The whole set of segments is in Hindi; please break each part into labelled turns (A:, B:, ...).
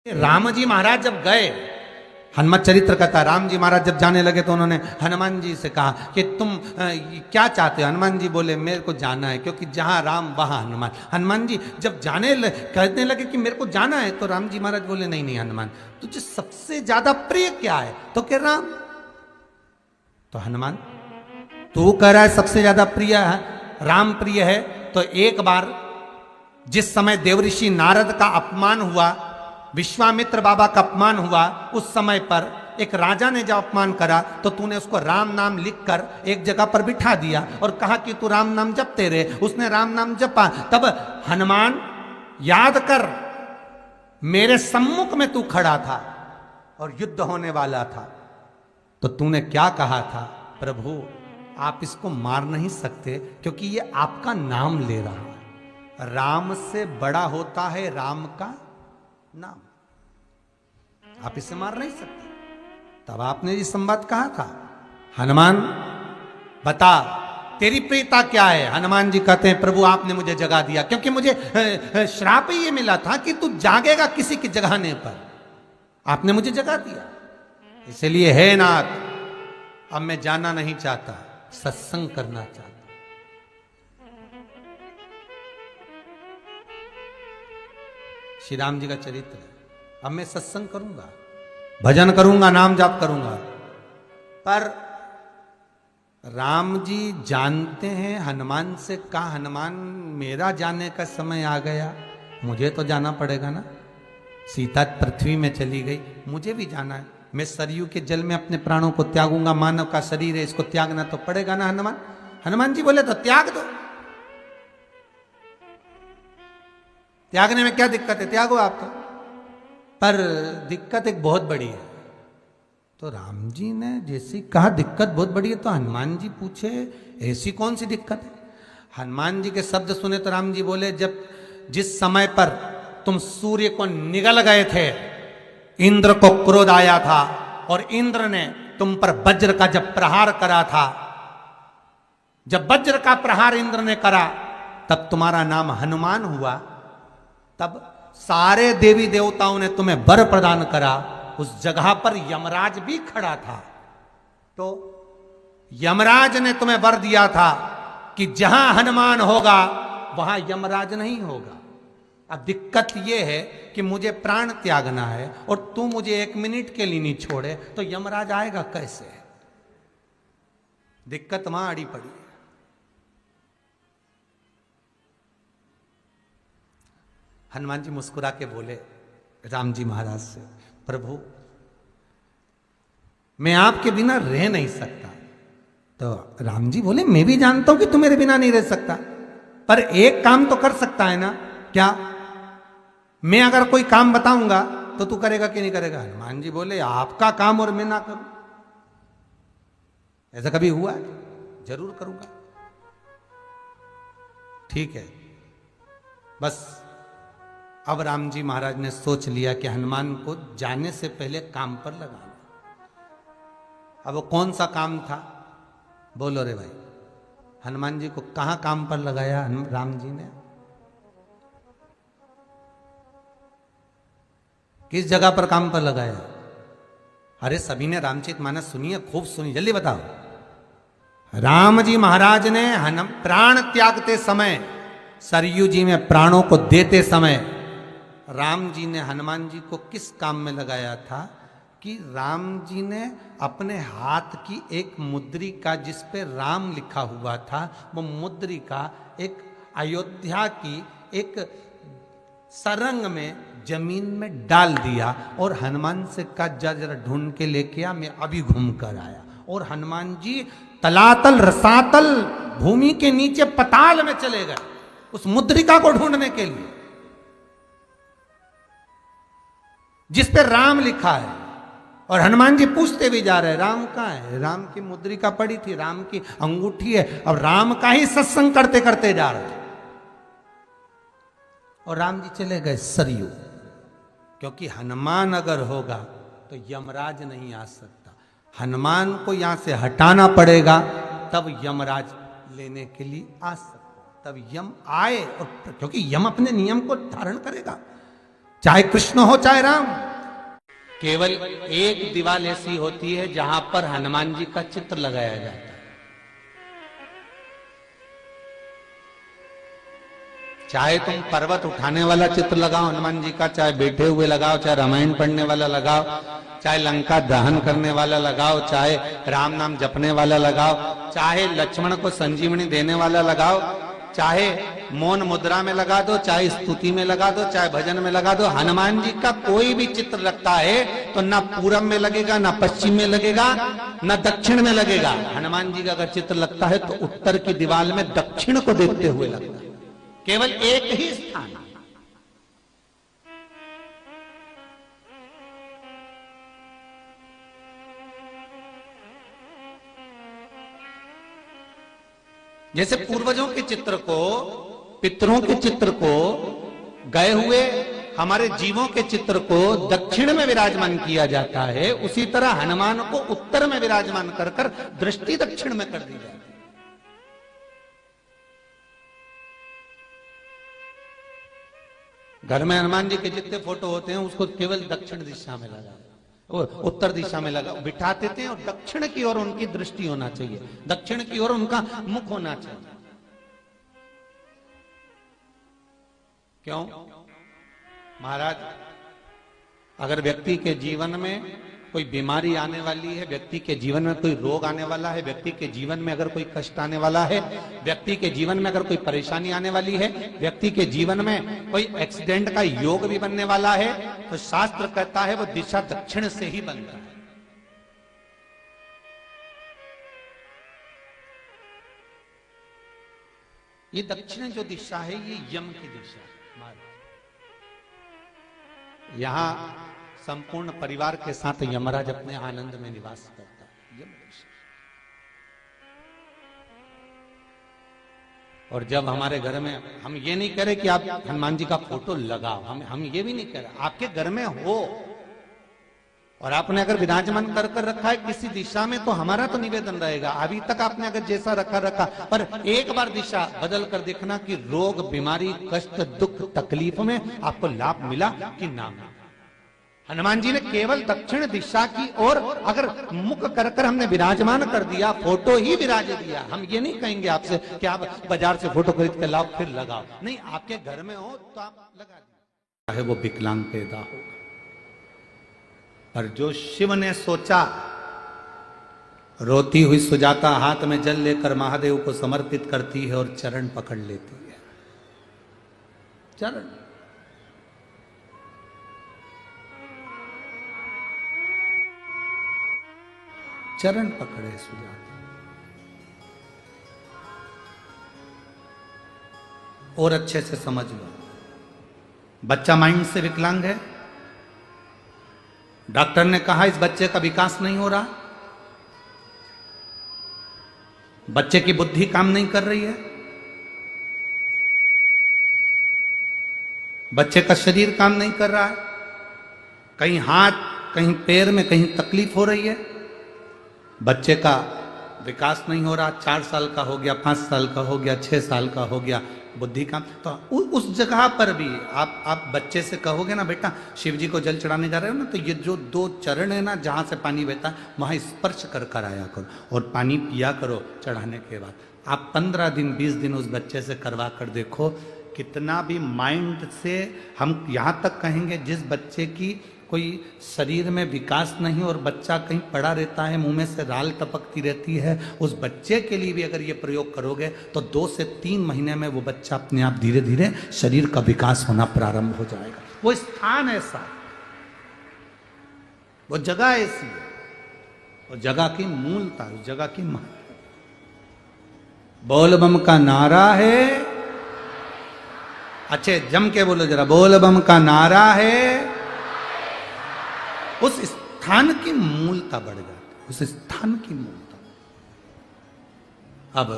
A: राम जी महाराज जब गए, हनुमत चरित्र कहता, राम जी महाराज जब जाने लगे तो उन्होंने हनुमान जी से कहा कि तुम क्या चाहते हो। हनुमान जी बोले मेरे को जाना है, क्योंकि जहां राम वहां हनुमान। हनुमान जी जब कहने लगे कि मेरे को जाना है, तो राम जी महाराज बोले नहीं नहीं हनुमान, तुझे सबसे ज्यादा प्रिय क्या है? तो कह राम। तो हनुमान तू कह रहा है सबसे ज्यादा प्रिय है राम प्रिय है, तो एक बार जिस समय देवऋषि नारद का अपमान हुआ, विश्वामित्र बाबा का अपमान हुआ, उस समय पर एक राजा ने जब अपमान करा तो तूने उसको राम नाम लिखकर एक जगह पर बिठा दिया और कहा कि तू राम नाम जपते रहे। उसने राम नाम जपा। तब हनुमान याद कर, मेरे सम्मुख में तू खड़ा था और युद्ध होने वाला था, तो तूने क्या कहा था? प्रभु आप इसको मार नहीं सकते क्योंकि ये आपका नाम ले रहा है। राम से बड़ा होता है राम का नाम, आप इसे मार नहीं सकते। तब आपने ये संवाद कहा था, हनुमान बता तेरी प्रियता क्या है? हनुमान जी कहते हैं प्रभु आपने मुझे जगा दिया, क्योंकि मुझे श्राप ही ये मिला था कि तू जागेगा किसी के जगाने पर, आपने मुझे जगा दिया। इसलिए हे नाथ, अब मैं जाना नहीं चाहता, सत्संग करना चाहता। श्री राम जी का चरित्र है। अब मैं सत्संग करूंगा, भजन करूंगा, नाम जाप करूंगा। पर राम जी जानते हैं, हनुमान से कहा हनुमान मेरा जाने का समय आ गया, मुझे तो जाना पड़ेगा ना। सीता पृथ्वी में चली गई, मुझे भी जाना है। मैं सरयू के जल में अपने प्राणों को त्यागूंगा, मानव का शरीर है, इसको त्यागना तो पड़ेगा ना हनुमान। हनुमान जी बोले तो त्याग दो, त्यागने में क्या दिक्कत है, त्यागो आप तो। पर दिक्कत एक बहुत बड़ी है। तो राम जी ने जैसे कहा दिक्कत बहुत बड़ी है, तो हनुमान जी पूछे ऐसी कौन सी दिक्कत है? हनुमान जी के शब्द सुने तो राम जी बोले, जब जिस समय पर तुम सूर्य को निगल गए थे, इंद्र को क्रोध आया था और इंद्र ने तुम पर वज्र का जब प्रहार करा था, जब वज्र का प्रहार इंद्र ने करा, तब तुम्हारा नाम हनुमान हुआ। तब सारे देवी देवताओं ने तुम्हें वर प्रदान करा। उस जगह पर यमराज भी खड़ा था, तो यमराज ने तुम्हें वर दिया था कि जहां हनुमान होगा वहां यमराज नहीं होगा। अब दिक्कत यह है कि मुझे प्राण त्यागना है और तू मुझे 1 मिनट के लिए नहीं छोड़े, तो यमराज आएगा कैसे? दिक्कत वहां अड़ी पड़ी है। हनुमान जी मुस्कुरा के बोले राम जी महाराज से, प्रभु मैं आपके बिना रह नहीं सकता। तो राम जी बोले मैं भी जानता हूं कि तू मेरे बिना नहीं रह सकता, पर एक काम तो कर सकता है ना। क्या? मैं अगर कोई काम बताऊंगा तो तू करेगा कि नहीं करेगा? हनुमान जी बोले आपका काम और मैं ना करूं, ऐसा कभी हुआ है? जरूर करूंगा। ठीक है। बस अब राम जी महाराज ने सोच लिया कि हनुमान को जाने से पहले काम पर लगाना। अब वो कौन सा काम था? बोलो रे भाई। हनुमान जी को कहां काम पर लगाया राम जी ने? किस जगह पर काम पर लगाया? अरे सभी ने रामचरितमानस सुनी है, खूब सुनी, जल्दी बताओ। राम जी महाराज ने प्राण त्यागते समय, सरयू जी में प्राणों को देते समय, राम जी ने हनुमान जी को किस काम में लगाया था? कि राम जी ने अपने हाथ की एक मुद्रिका जिस पे राम लिखा हुआ था, वो मुद्रिका एक अयोध्या की एक सरंग में जमीन में डाल दिया और हनुमान से कहा जा जरा ढूंढ के लेके आ, मैं अभी घूम कर आया। और हनुमान जी तलातल रसातल भूमि के नीचे पताल में चले गए उस मुद्रिका को ढूंढने के लिए जिस पे राम लिखा है। और हनुमान जी पूछते भी जा रहे राम कहाँ है? राम की मुद्रिका पड़ी थी, राम की अंगूठी है, और राम का ही सत्संग करते करते जा रहे थे। और राम जी चले गए सरयू, क्योंकि हनुमान अगर होगा तो यमराज नहीं आ सकता। हनुमान को यहां से हटाना पड़ेगा, तब यमराज लेने के लिए आ सकता। तब यम आए, और क्योंकि यम अपने नियम को धारण करेगा। चाहे कृष्ण हो चाहे राम। केवल एक दीवार ऐसी होती है जहां पर हनुमान जी का चित्र लगाया जाता है। चाहे तुम पर्वत उठाने वाला चित्र लगाओ हनुमान जी का, चाहे बैठे हुए लगाओ, चाहे रामायण पढ़ने वाला लगाओ, चाहे लंका दहन करने वाला लगाओ, चाहे राम नाम जपने वाला लगाओ, चाहे लक्ष्मण को संजीवनी देने वाला लगाओ, चाहे मौन मुद्रा में लगा दो, चाहे स्तुति में लगा दो, चाहे भजन में लगा दो, हनुमान जी का कोई भी चित्र लगता है तो ना पूरब में लगेगा, ना पश्चिम में लगेगा, ना दक्षिण में लगेगा। हनुमान जी का अगर चित्र लगता है तो उत्तर की दीवार में दक्षिण को देखते हुए लगता है। केवल एक ही स्थान। जैसे पूर्वजों के चित्र को, पितरों के चित्र को, गए हुए हमारे जीवों के चित्र को दक्षिण में विराजमान किया जाता है, उसी तरह हनुमान को उत्तर में विराजमान कर कर दृष्टि दक्षिण में कर दी जाती है। घर में हनुमान जी के जितने फोटो होते हैं उसको केवल दक्षिण दिशा में लगा, उत्तर दिशा में लगा बिठा देते हैं, और दक्षिण की ओर उनकी दृष्टि होना चाहिए, दक्षिण की ओर उनका मुख होना चाहिए। क्यों महाराज? अगर व्यक्ति के जीवन में कोई बीमारी आने वाली है, व्यक्ति के जीवन में कोई रोग आने वाला है, व्यक्ति के जीवन में अगर कोई कष्ट आने वाला है, व्यक्ति के जीवन में अगर कोई परेशानी आने वाली है, व्यक्ति के जीवन में कोई एक्सीडेंट का योग भी बनने वाला है, तो शास्त्र कहता है वो दिशा दक्षिण से ही बनता है। ये दक्षिण जो दिशा है ये यम की दिशा है। यहां संपूर्ण परिवार के साथ यमराज अपने आनंद में निवास करता है। और जब हमारे घर में, हम ये नहीं कह रहे कि आप हनुमान जी का फोटो लगाओ, हम ये भी नहीं कह रहे, आपके घर में हो और आपने अगर विराजमान कर कर रखा है किसी दिशा में, तो हमारा तो निवेदन रहेगा, अभी तक आपने अगर जैसा रखा, पर एक बार दिशा बदल कर देखना कि रोग, बीमारी, कष्ट, दुख, तकलीफ में आपको लाभ मिला कि ना मिला। हनुमान जी ने केवल दक्षिण दिशा की ओर अगर मुख कर कर हमने विराजमान कर दिया, फोटो ही विराज दिया। हम ये नहीं कहेंगे आपसे कि आप बाजार से फोटो खरीद कर लाओ फिर लगाओ, नहीं, आपके घर में हो तो आप लगा दीजिए, चाहे वो विकलांग पैदा होगा। पर जो शिव ने सोचा, रोती हुई सुजाता हाथ में जल लेकर महादेव को समर्पित करती है और चरण पकड़ लेती है। चरण पकड़े सुजाता। और अच्छे से समझ लो, बच्चा माइंड से विकलांग है। डॉक्टर ने कहा इस बच्चे का विकास नहीं हो रहा, बच्चे की बुद्धि काम नहीं कर रही है, बच्चे का शरीर काम नहीं कर रहा है, कहीं हाथ, कहीं पैर में कहीं तकलीफ हो रही है, बच्चे का विकास नहीं हो रहा, 4 साल का हो गया, 5 साल का हो गया, 6 साल का हो गया, बुद्धि काम, तो उस जगह पर भी आप बच्चे से कहोगे ना, बेटा शिव जी को जल चढ़ाने जा रहे हो ना, तो ये जो 2 चरण है ना जहां से पानी बहता है वहां स्पर्श कर कर आया करो और पानी पिया करो चढ़ाने के बाद। आप 15 दिन 20 दिन उस बच्चे से करवा कर देखो, कितना भी माइंड से हम यहां तक कहेंगे, जिस बच्चे की कोई शरीर में विकास नहीं और बच्चा कहीं पड़ा रहता है, मुंह में से राल टपकती रहती है, उस बच्चे के लिए भी अगर ये प्रयोग करोगे तो 2 से 3 महीने में वो बच्चा अपने आप धीरे धीरे शरीर का विकास होना प्रारंभ हो जाएगा। वो स्थान ऐसा, वो जगह ऐसी है, वो जगह की मूलता, उस जगह की महत्व। बोल बम का नारा है, अच्छे जम के बोलो जरा, बोल बम का नारा है। उस स्थान की मूलता बढ़ जाती, उस स्थान की मूलता। अब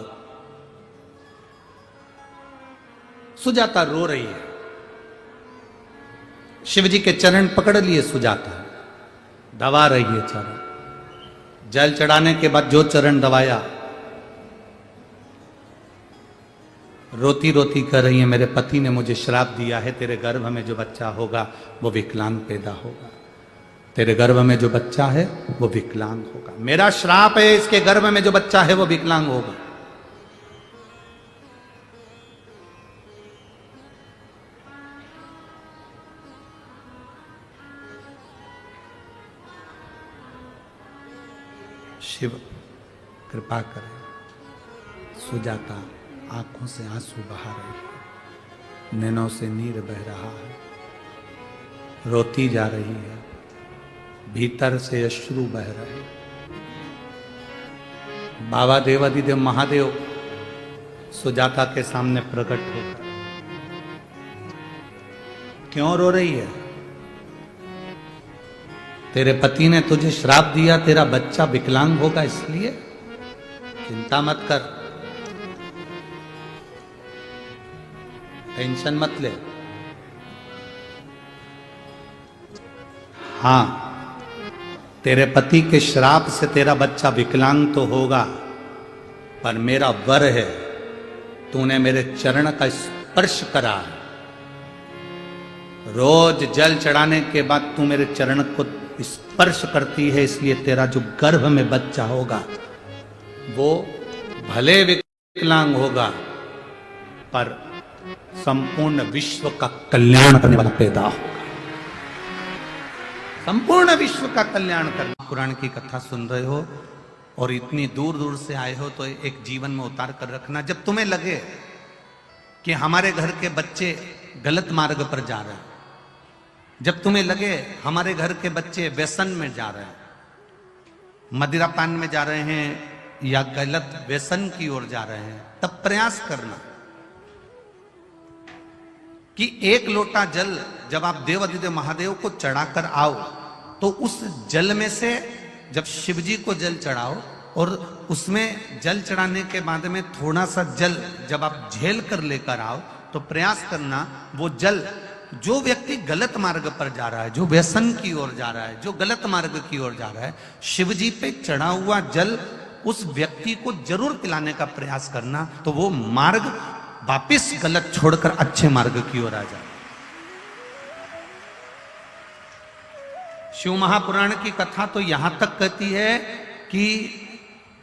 A: सुजाता रो रही है, शिव जी के चरण पकड़ लिए सुजाता, दबा रही है चरण। जल चढ़ाने के बाद जो चरण दबाया, रोती रोती कह रही है, मेरे पति ने मुझे श्राप दिया है, तेरे गर्भ में जो बच्चा होगा वो विकलांग पैदा होगा। तेरे गर्भ में जो बच्चा है वो विकलांग होगा। मेरा श्राप है, इसके गर्भ में जो बच्चा है वो विकलांग होगा। शिव कृपा करें। सुजाता आंखों से आंसू बहा रही है, नैनों से नीर बह रहा है, रोती जा रही है, भीतर से अश्रु बह रहे हैं। बाबा देवादिदेव महादेव सुजाता के सामने प्रकट होकर, क्यों रो रही है? तेरे पति ने तुझे श्राप दिया, तेरा बच्चा विकलांग होगा, इसलिए चिंता मत कर, टेंशन मत ले। हां, तेरे पति के श्राप से तेरा बच्चा विकलांग तो होगा, पर मेरा वर है, तूने मेरे चरण का स्पर्श करा। रोज जल चढ़ाने के बाद तू मेरे चरण को स्पर्श करती है, इसलिए तेरा जो गर्भ में बच्चा होगा वो भले विकलांग होगा, पर संपूर्ण विश्व का कल्याण करने वाला पैदा होगा। संपूर्ण विश्व का कल्याण करना। पुराण की कथा सुन रहे हो और इतनी दूर दूर से आए हो तो एक जीवन में उतार कर रखना। जब तुम्हें लगे कि हमारे घर के बच्चे गलत मार्ग पर जा रहे हैं, जब तुम्हें लगे हमारे घर के बच्चे व्यसन में जा रहे हैं, मदिरापान में जा रहे हैं या गलत व्यसन की ओर जा रहे हैं, तब प्रयास करना कि एक लोटा जल जब आप देवादिदेव महादेव को चढ़ाकर आओ तो उस जल में से जब शिव जी को जल चढ़ाओ और उसमें जल चढ़ाने के बाद में थोड़ा सा जल जब आप झेल कर लेकर आओ तो प्रयास करना वो जल, जो व्यक्ति गलत मार्ग पर जा रहा है, जो व्यसन की ओर जा रहा है, जो गलत मार्ग की ओर जा रहा है, शिव जी पे चढ़ा हुआ जल उस व्यक्ति को जरूर पिलाने का प्रयास करना, तो वो मार्ग वापिस गलत छोड़कर अच्छे मार्ग की ओर आ जाए। शिव महापुराण की कथा तो यहां तक कहती है कि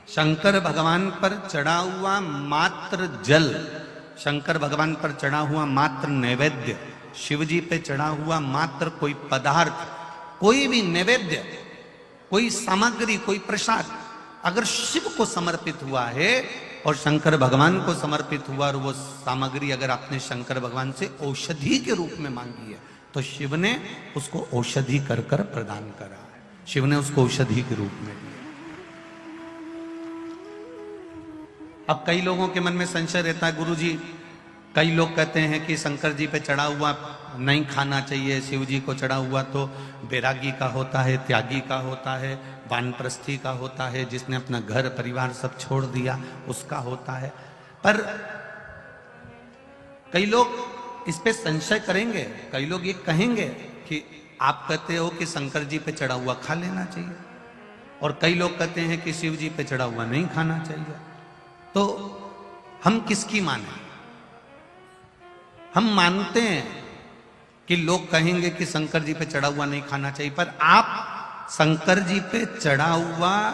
A: शंकर भगवान पर चढ़ा हुआ मात्र जल, शंकर भगवान पर चढ़ा हुआ मात्र नैवेद्य, शिव जी पे चढ़ा हुआ मात्र कोई पदार्थ, कोई भी नैवेद्य, कोई सामग्री, कोई प्रसाद अगर शिव को समर्पित हुआ है और शंकर भगवान को समर्पित हुआ और वो सामग्री अगर आपने शंकर भगवान से औषधि के रूप में मांगी है तो शिव ने उसको औषधि कर कर प्रदान करा है, शिव ने उसको औषधि के रूप में दिया। अब कई लोगों के मन में संशय रहता है, गुरुजी कई लोग कहते हैं कि शंकर जी पे चढ़ा हुआ नहीं खाना चाहिए, शिव जी को चढ़ा हुआ तो बैरागी का होता है, त्यागी का होता है, वानप्रस्थी का होता है, जिसने अपना घर परिवार सब छोड़ दिया उसका होता है। पर कई लोग इस पे संशय करेंगे, कई लोग ये कहेंगे कि आप कहते हो कि शंकर जी पे चढ़ा हुआ खा लेना चाहिए, और कई लोग कहते हैं कि शिव जी पे चढ़ा हुआ नहीं खाना चाहिए। तो हम किसकी माने? हम मानते हैं कि लोग कहेंगे कि शंकर जी पे चढ़ा हुआ नहीं खाना चाहिए, पर आप शंकर जी पे चढ़ा हुआ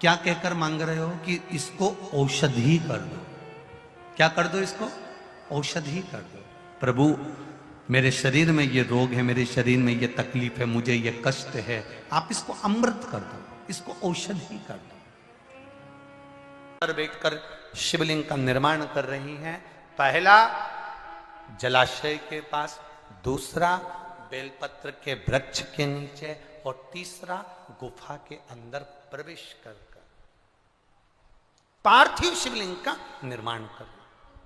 A: क्या कहकर मांग रहे हो कि इसको औषधि कर दो। क्या कर दो? इसको औषधि कर दो। प्रभु मेरे शरीर में ये रोग है, मेरे शरीर में ये तकलीफ है, मुझे ये कष्ट है, आप इसको अमृत कर दो, इसको औषधि कर दो। बैठकर शिवलिंग का निर्माण कर रही हैं। पहला जलाशय के पास, दूसरा बेलपत्र के वृक्ष के नीचे, और तीसरा गुफा के अंदर प्रवेश कर पार्थिव शिवलिंग का निर्माण कर।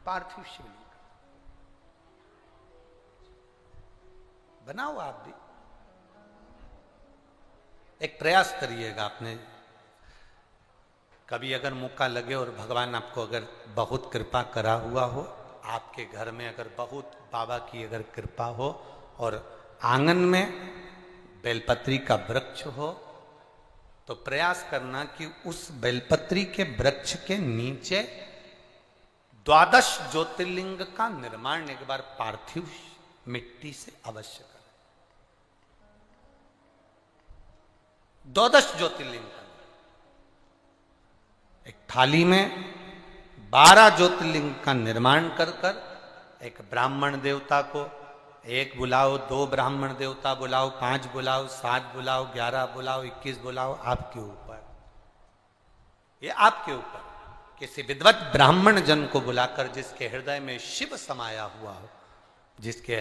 A: पार्थिव शिवलिंग बनाओ, आप भी एक प्रयास करिएगा। आपने कभी अगर मौका लगे और भगवान आपको अगर बहुत कृपा करा हुआ हो, आपके घर में अगर बहुत बाबा की अगर कृपा हो और आंगन में बेलपत्री का वृक्ष हो, तो प्रयास करना कि उस बेलपत्री के वृक्ष के नीचे द्वादश ज्योतिर्लिंग का निर्माण एक बार पार्थिव मिट्टी से अवश्य करें। द्वादश ज्योतिर्लिंग का एक थाली में 12 ज्योतिर्लिंग का निर्माण कर कर एक ब्राह्मण देवता को, एक बुलाओ, 2 ब्राह्मण देवता बुलाओ, 5 बुलाओ, 7 बुलाओ, 11 बुलाओ, 21 बुलाओ, आपके ऊपर, ये आपके ऊपर। किसी विद्वत ब्राह्मण जन को बुलाकर जिसके हृदय में शिव समाया हुआ हो, जिसके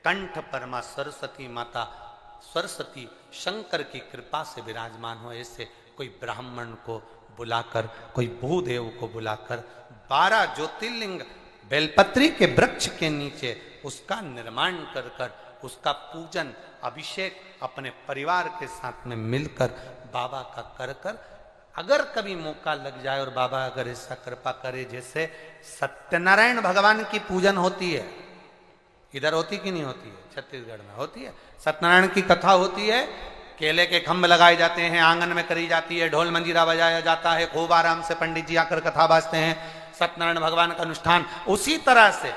A: कंठ पर मां सरस्वती माता, सरस्वती शंकर की कृपा से विराजमान हो, ऐसे कोई ब्राह्मण को बुलाकर, कोई भूदेव को बुलाकर 12 ज्योतिर्लिंग बेलपत्री के वृक्ष के नीचे उसका निर्माण कर कर उसका पूजन अभिषेक अपने परिवार के साथ में मिलकर बाबा का कर कर, अगर कभी मौका लग जाए और बाबा अगर ऐसा कृपा करे, जैसे सत्यनारायण भगवान की पूजन होती है, इधर होती कि नहीं होती है, छत्तीसगढ़ में होती है, सत्यनारायण की कथा होती है, केले के खंभ लगाए जाते हैं, आंगन में करी जाती है, ढोल मंजीरा बजाया जाता है, खूब आराम से पंडित जी आकर कथा बाजते हैं, सत्यनारायण भगवान का अनुष्ठान। उसी तरह से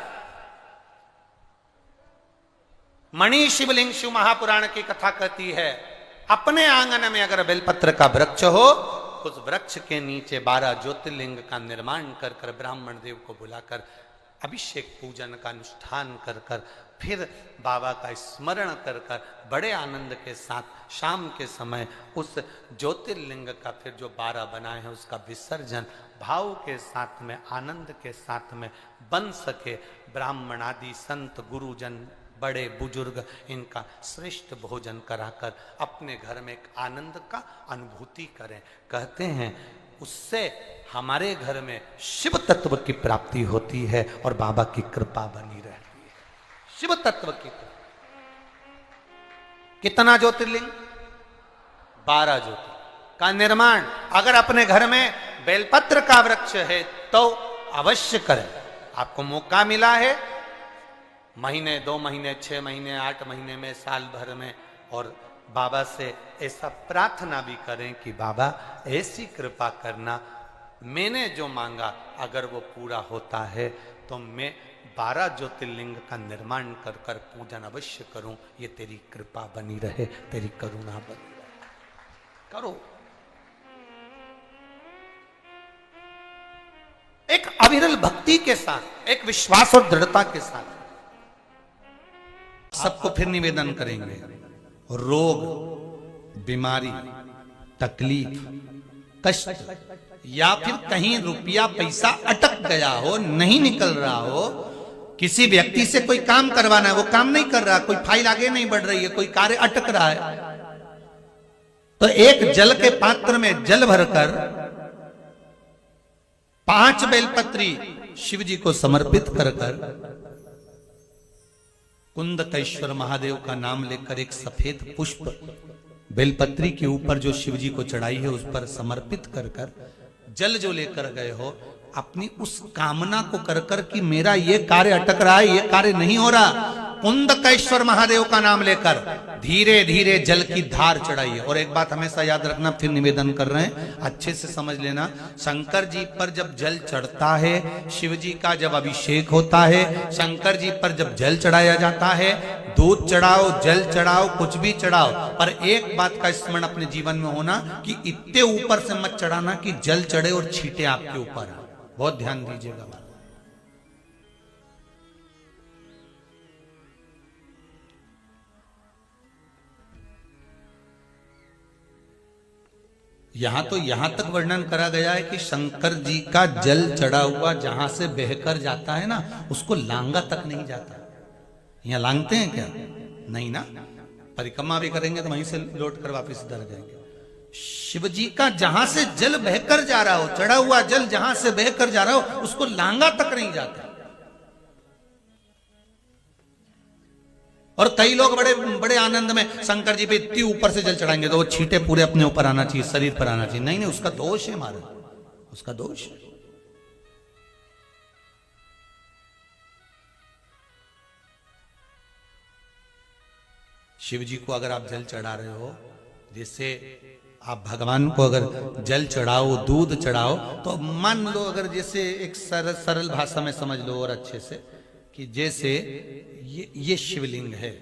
A: मणि शिवलिंग शिव महापुराण की कथा कहती है, अपने आंगन में अगर बेलपत्र का वृक्ष हो, उस वृक्ष के नीचे 12 ज्योतिर्लिंग का निर्माण कर कर ब्राह्मण देव को बुलाकर अभिषेक पूजन का अनुष्ठान कर कर फिर बाबा का स्मरण कर कर बड़े आनंद के साथ शाम के समय उस ज्योतिर्लिंग का फिर जो 12 बनाए हैं उसका विसर्जन भाव के साथ में, आनंद के साथ में बन सके। ब्राह्मण आदि संत गुरुजन बड़े बुजुर्ग इनका श्रेष्ठ भोजन कराकर अपने घर में एक आनंद का अनुभूति करें। कहते हैं उससे हमारे घर में शिव तत्व की प्राप्ति होती है और बाबा की कृपा बनी रहती है। शिव तत्व की कितना ज्योतिर्लिंग? 12 ज्योतिर्लिंग का निर्माण अगर अपने घर में बेलपत्र का वृक्ष है तो अवश्य करें। आपको मौका मिला है महीने, 2 महीने, 6 महीने, 8 महीने में, साल भर में, और बाबा से ऐसा प्रार्थना भी करें कि बाबा ऐसी कृपा करना, मैंने जो मांगा अगर वो पूरा होता है तो मैं 12 ज्योतिर्लिंग का निर्माण कर कर पूजन अवश्य करूं। ये तेरी कृपा बनी रहे, तेरी करुणा बनी रहे। करो। एक अविरल भक्ति के साथ, एक विश्वास और दृढ़ता के साथ सबको फिर निवेदन करेंगे। रोग, बीमारी, तकलीफ, कष्ट या फिर कहीं रुपया पैसा अटक गया हो, नहीं निकल रहा हो, किसी व्यक्ति से कोई काम करवाना है, वो काम नहीं कर रहा, कोई फाइल आगे नहीं बढ़ रही है, कोई कार्य अटक रहा है, तो एक जल के पात्र में जल भरकर 5 बेलपत्री शिव जी को समर्पित कर कर कुंदकेश्वर महादेव का नाम लेकर एक सफेद पुष्प बेलपत्री के ऊपर जो शिव जी को चढ़ाई है उस पर समर्पित कर कर जल जो लेकर गए हो, अपनी उस कामना को कर कर कि मेरा ये कार्य अटक रहा है, ये कार्य नहीं हो रहा, कुंदकेश्वर महादेव का नाम लेकर धीरे धीरे जल की धार चढ़ाइए। और एक बात हमेशा याद रखना, फिर निवेदन कर रहे हैं, अच्छे से समझ लेना, शंकर जी पर जब जल चढ़ता है, शिव जी का जब अभिषेक होता है, शंकर जी पर जब जल चढ़ाया जाता है, दूध चढ़ाओ, जल चढ़ाओ, कुछ भी चढ़ाओ, पर एक बात का स्मरण अपने जीवन में होना कि इतने ऊपर से मत चढ़ाना कि जल चढ़े और छींटे आपके ऊपर आए। बहुत ध्यान दीजिएगा। यहां तक वर्णन करा गया है कि शंकर जी का जल चढ़ा हुआ जहां से बहकर जाता है ना, उसको लांगा तक नहीं जाता। यहां लांगते हैं क्या? नहीं ना, परिक्रमा भी करेंगे तो वहीं से लौट कर वापिस इधर जाएंगे। शिव जी का जहां से जल बहकर जा रहा हो, चढ़ा हुआ जल जहां से बहकर जा रहा हो, उसको लांगा तक नहीं जाता। और कई लोग बड़े बड़े आनंद में शंकर जी पे इतनी ऊपर से जल चढ़ाएंगे तो वो छींटे पूरे अपने ऊपर आना चाहिए, शरीर पर आना चाहिए। नहीं नहीं, उसका दोष है हमारा, उसका दोष है। शिव जी को अगर आप जल चढ़ा रहे हो, जैसे आप भगवान को अगर जल चढ़ाओ, दूध चढ़ाओ, तो मान लो अगर जैसे एक सरल भाषा में समझ लो और अच्छे से, कि जैसे ये शिवलिंग है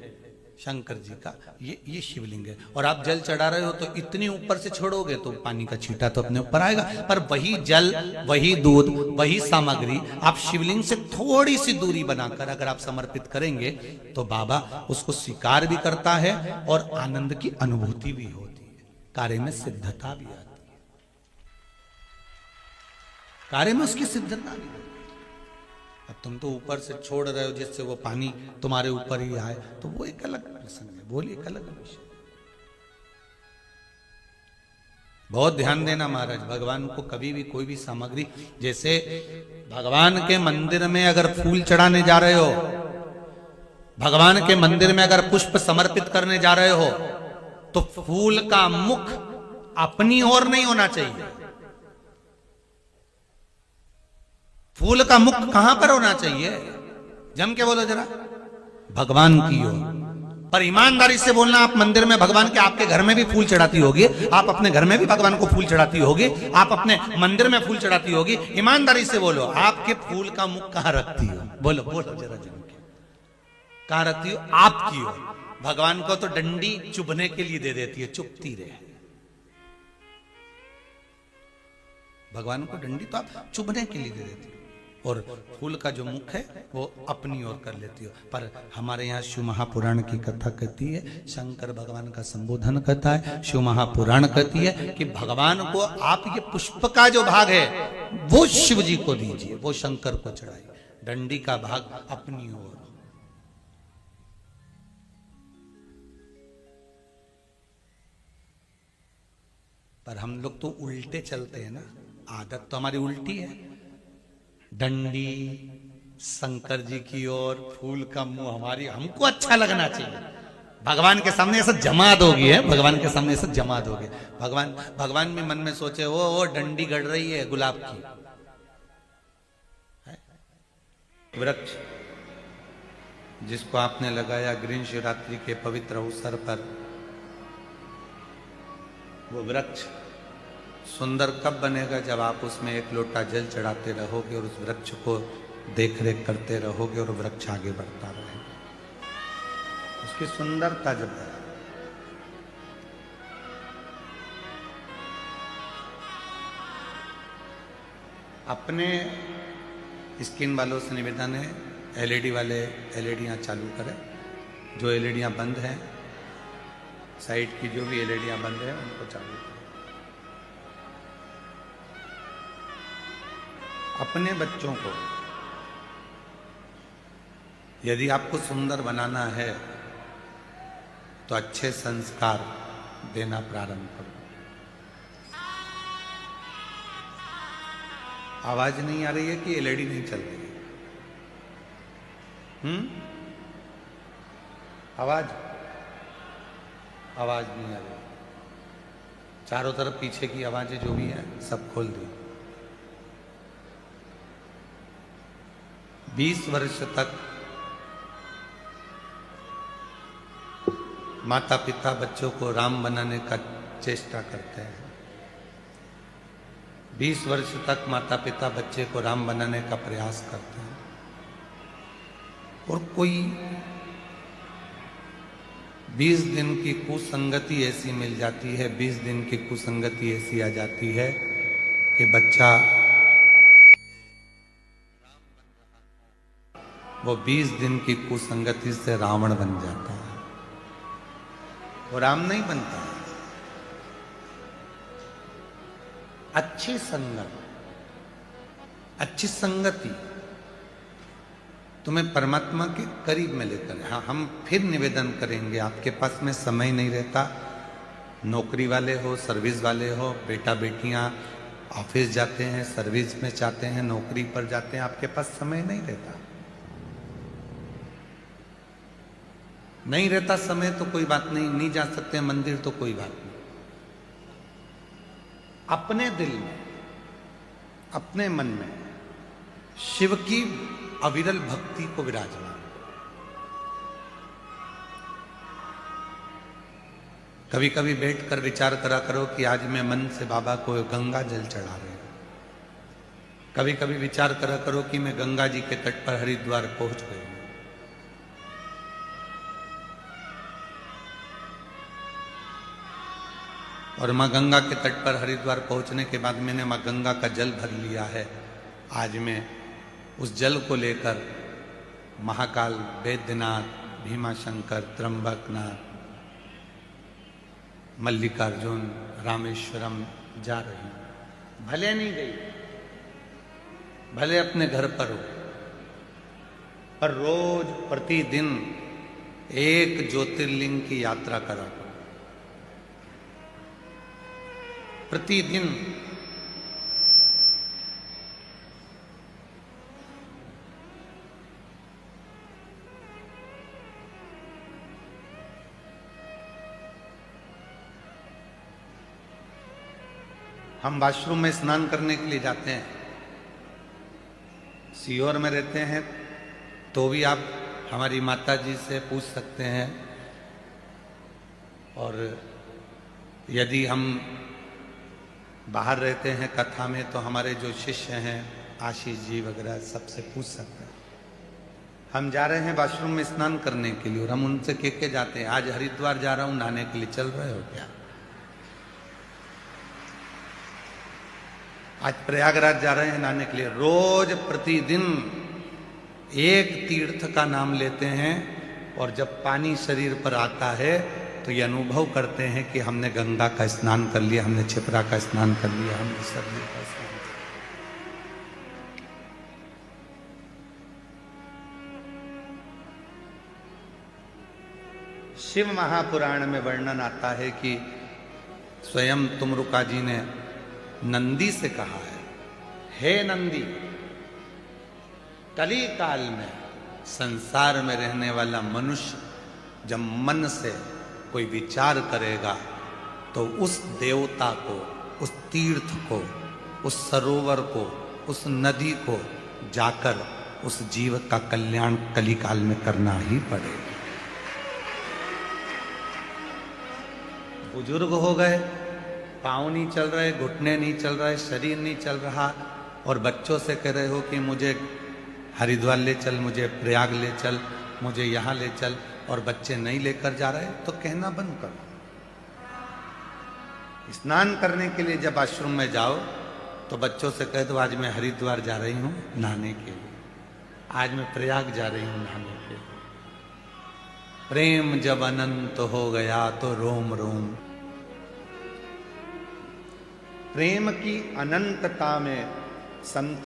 A: शंकर जी का, ये शिवलिंग है, और आप जल चढ़ा रहे हो तो इतनी ऊपर से छोड़ोगे तो पानी का छींटा तो अपने ऊपर आएगा, पर वही जल, वही दूध, वही सामग्री आप शिवलिंग से थोड़ी सी दूरी बनाकर अगर आप समर्पित करेंगे तो बाबा उसको स्वीकार भी करता है और आनंद की अनुभूति भी होती है, कार्य में सिद्धता भी आती है, कार्य में उसकी सिद्धता भी होती है। अब तुम तो ऊपर से छोड़ रहे हो जिससे वो पानी तुम्हारे ऊपर ही आए, तो वो एक अलग प्रसंग है, बोलिए एक अलग विषय। बहुत ध्यान देना महाराज, भगवान को कभी भी कोई भी सामग्री, जैसे भगवान के मंदिर में अगर फूल चढ़ाने जा रहे हो, भगवान के मंदिर में अगर पुष्प समर्पित करने जा रहे हो, तो फूल का मुख अपनी ओर नहीं होना चाहिए, फूल का मुख कहां पर होना चाहिए, जम के बोलो जरा, भगवान की ओर। पर ईमानदारी से बोलना, आप मंदिर में भगवान के, आपके घर में भी फूल चढ़ाती होगी, आप अपने घर में भी भगवान को फूल चढ़ाती होगी, आप अपने मंदिर में फूल चढ़ाती होगी, ईमानदारी से बोलो, आपके फूल का मुख कहां रखती हो, बोलो बोलो जरा जम के, कहां रखती हो, आपकी ओर। भगवान को तो डंडी चुभने के लिए दे देती है, चुभती रहे, भगवान को डंडी तो आप चुभने के लिए दे देती हो, और फूल का जो मुख है वो अपनी ओर कर लेती हो। पर हमारे यहाँ शिव महापुराण की कथा कहती है, शंकर भगवान का संबोधन करता है, शिव महापुराण कहती है कि भगवान को आप ये पुष्प का जो भाग है वो शिव जी को दीजिए, वो शंकर को चढ़ाइए, डंडी का भाग अपनी ओर। पर हम लोग तो उल्टे चलते हैं ना, आदत तो हमारी उल्टी है, डंडी शंकर जी की ओर, फूल का मुंह हमारी, हमको अच्छा लगना चाहिए, भगवान के सामने ऐसा जमात होगी है, भगवान के सामने ऐसा जमात होगी, भगवान भी मन में सोचे वो डंडी गड़ रही है गुलाब की। वृक्ष जिसको आपने लगाया ग्रीन शिवरात्रि के पवित्र अवसर पर, वो वृक्ष सुंदर कब बनेगा, जब आप उसमें एक लोटा जल चढ़ाते रहोगे और उस वृक्ष को देख रेख करते रहोगे और वृक्ष आगे बढ़ता रहेगा, उसकी सुंदरता जब है। अपने स्क्रीन वालों से निवेदन है, एलईडी वाले एलईडियां चालू करें, जो एलईडियां बंद हैं, साइड की जो भी एलईडियां बंद है उनको चालू करें। अपने बच्चों को यदि आपको सुंदर बनाना है तो अच्छे संस्कार देना प्रारंभ करो। आवाज नहीं आ रही है कि एलईडी नहीं चल रही है? आवाज नहीं आ रही, चारों तरफ पीछे की आवाजें जो भी हैं सब खोल दी। 20 वर्ष तक माता पिता बच्चों को राम बनाने का चेष्टा करते हैं, 20 वर्ष तक माता पिता बच्चे को राम बनाने का प्रयास करते हैं, और कोई 20 दिन की कुसंगति ऐसी मिल जाती है, 20 दिन की कुसंगति ऐसी आ जाती है कि बच्चा वो 20 दिन की कुसंगति से रावण बन जाता है, वो राम नहीं बनता है। अच्छी संगत, अच्छी संगति तुम्हें परमात्मा के करीब में लेकर। हाँ, हम फिर निवेदन करेंगे, आपके पास में समय नहीं रहता, नौकरी वाले हो, सर्विस वाले हो, बेटा बेटियां ऑफिस जाते हैं, सर्विस में जाते हैं, नौकरी पर जाते हैं, आपके पास समय नहीं रहता। नहीं रहता समय तो कोई बात नहीं, नहीं जा सकते मंदिर तो कोई बात नहीं। अपने दिल में, अपने मन में शिव की अविरल भक्ति को विराजमान, कभी कभी बैठ कर विचार करा करो कि आज मैं मन से बाबा को गंगा जल चढ़ा रहे हूं। कभी कभी विचार करा करो कि मैं गंगा जी के तट पर हरिद्वार पहुंच गई हूं। और माँ गंगा के तट पर हरिद्वार पहुंचने के बाद मैंने माँ गंगा का जल भर लिया है। आज मैं उस जल को लेकर महाकाल, बैद्यनाथ, भीमाशंकर, त्र्यंबकनाथ, मल्लिकार्जुन, रामेश्वरम जा रही हूं। भले नहीं गई, भले अपने घर पर हो, पर रोज प्रतिदिन एक ज्योतिर्लिंग की यात्रा करा करो। प्रतिदिन हम वॉशरूम में स्नान करने के लिए जाते हैं, सीहोर में रहते हैं तो भी आप हमारी माता जी से पूछ सकते हैं। और यदि हम बाहर रहते हैं कथा में तो हमारे जो शिष्य हैं आशीष जी वगैरह सबसे पूछ सकते हैं। हम जा रहे हैं वॉशरूम में स्नान करने के लिए और हम उनसे कह के जाते हैं आज हरिद्वार जा रहा हूं नहाने के लिए, चल रहे हो क्या? आज प्रयागराज जा रहे हैं नहाने के लिए। रोज प्रतिदिन एक तीर्थ का नाम लेते हैं और जब पानी शरीर पर आता है तो ये अनुभव करते हैं कि हमने गंगा का स्नान कर लिया, हमने छिपरा का स्नान कर लिया, हमने सरयू का स्नान कर लिया। शिव महापुराण में वर्णन आता है कि स्वयं तुमरुका जी ने नंदी से कहा है, हे नंदी, कली काल में संसार में रहने वाला मनुष्य जब मन से कोई विचार करेगा तो उस देवता को, उस तीर्थ को, उस सरोवर को, उस नदी को जाकर उस जीव का कल्याण कलिकाल में करना ही पड़ेगा। बुजुर्ग हो गए, पाँव नहीं चल रहे, घुटने नहीं चल रहे, शरीर नहीं चल रहा और बच्चों से कह रहे हो कि मुझे हरिद्वार ले चल, मुझे प्रयाग ले चल, मुझे यहाँ ले चल, और बच्चे नहीं लेकर जा रहे तो कहना बंद करो। स्नान करने के लिए जब आश्रम में जाओ तो बच्चों से कह दो आज मैं हरिद्वार जा रही हूँ नहाने के लिए, आज मैं प्रयाग जा रही हूँ नहाने के लिए। प्रेम जब अनंत हो गया तो रोम रोम। प्रेम की अनंतता में संत